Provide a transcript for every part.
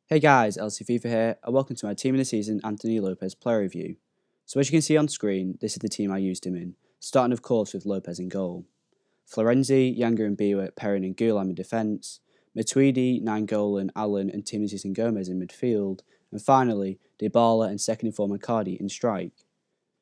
Hey guys, LC Fifa here, and welcome to my Team of the Season Anthony Lopes player review. So as you can see on screen, this is the team I used him in, starting of course with Lopes in goal. Florenzi, Younger and Biwa, Perrin and Gulam in defence, Matuidi, Nainggolan, Allen and Team of the Season Gomez in midfield, and finally, Dybala and second informer Cardi in strike.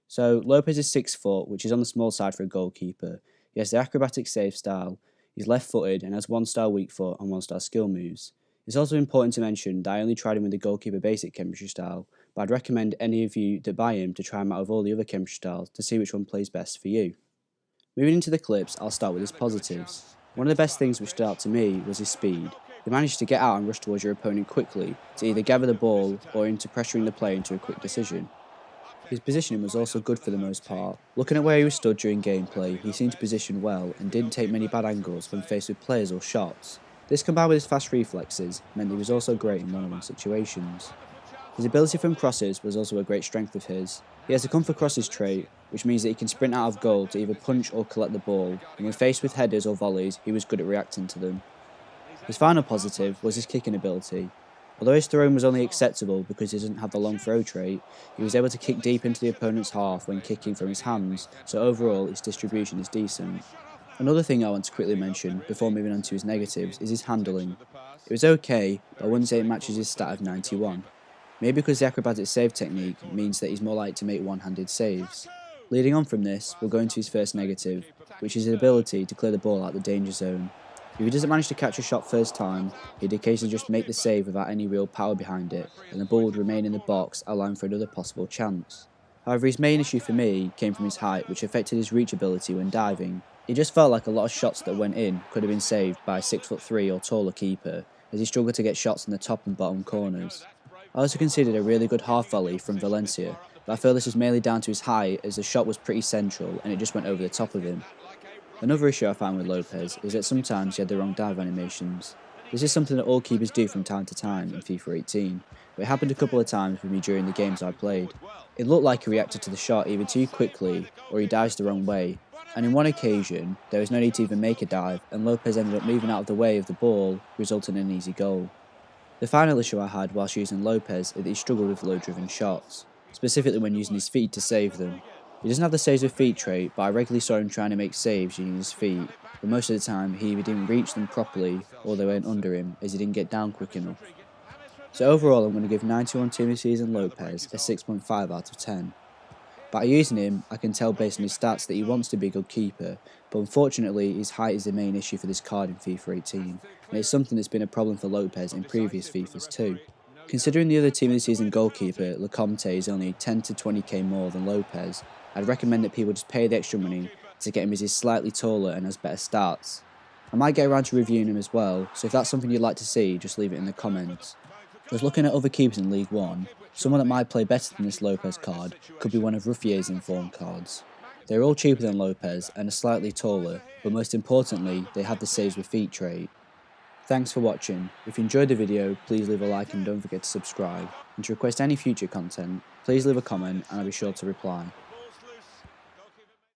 So Lopes is 6 foot, which is on the small side for a goalkeeper. He has the acrobatic save style, he's left-footed and has 1-star weak foot and 1-star skill moves. It's also important to mention that I only tried him with the goalkeeper basic chemistry style, but I'd recommend any of you that buy him to try him out of all the other chemistry styles to see which one plays best for you. Moving into the clips, I'll start with his positives. One of the best things which stood out to me was his speed. He managed to get out and rush towards your opponent quickly to either gather the ball or into pressuring the player into a quick decision. His positioning was also good for the most part. Looking at where he was stood during gameplay, he seemed to position well and didn't take many bad angles when faced with players or shots. This combined with his fast reflexes meant he was also great in one-on-one situations. His ability from crosses was also a great strength of his. He has a come for crosses trait, which means that he can sprint out of goal to either punch or collect the ball, and when faced with headers or volleys, he was good at reacting to them. His final positive was his kicking ability. Although his throwing was only acceptable because he doesn't have the long throw trait, he was able to kick deep into the opponent's half when kicking from his hands, so overall his distribution is decent. Another thing I want to quickly mention before moving on to his negatives is his handling. It was okay, but I wouldn't say it matches his stat of 91. Maybe because the acrobatic save technique means that he's more likely to make one-handed saves. Leading on from this, we'll go into his first negative, which is his ability to clear the ball out the danger zone. If he doesn't manage to catch a shot first time, he'd occasionally just make the save without any real power behind it, and the ball would remain in the box, allowing for another possible chance. However, his main issue for me came from his height, which affected his reach ability when diving. It just felt like a lot of shots that went in could have been saved by a 6'3" or taller keeper, as he struggled to get shots in the top and bottom corners. I also considered a really good half volley from Valencia, but I feel this was mainly down to his height as the shot was pretty central and it just went over the top of him. Another issue I found with Lopes is that sometimes he had the wrong dive animations. This is something that all keepers do from time to time in FIFA 18, but it happened a couple of times with me during the games I played. It looked like he reacted to the shot either too quickly or he dives the wrong way, and in one occasion there was no need to even make a dive and Lopes ended up moving out of the way of the ball, resulting in an easy goal. The final issue I had whilst using Lopes is that he struggled with low-driven shots, specifically when using his feet to save them. He doesn't have the saves with feet trait, but I regularly saw him trying to make saves using his feet, but most of the time he either didn't reach them properly or they went under him as he didn't get down quick enough. So overall I'm going to give 91 Team of the Season Lopes a 6.5 out of 10. By using him, I can tell based on his stats that he wants to be a good keeper, but unfortunately his height is the main issue for this card in FIFA 18, and it's something that's been a problem for Lopes in previous FIFAs too. Considering the other Team of the Season goalkeeper, Lecomte, is only 10 to 20k more than Lopes, I'd recommend that people just pay the extra money to get him as he's slightly taller and has better stats. I might get around to reviewing him as well, so if that's something you'd like to see, just leave it in the comments. Just looking at other keepers in League 1, someone that might play better than this Lopes card could be one of Ruffier's informed cards. They're all cheaper than Lopes and are slightly taller, but most importantly, they have the saves with feet trait. Thanks for watching. If you enjoyed the video, please leave a like and don't forget to subscribe. And to request any future content, please leave a comment and I'll be sure to reply.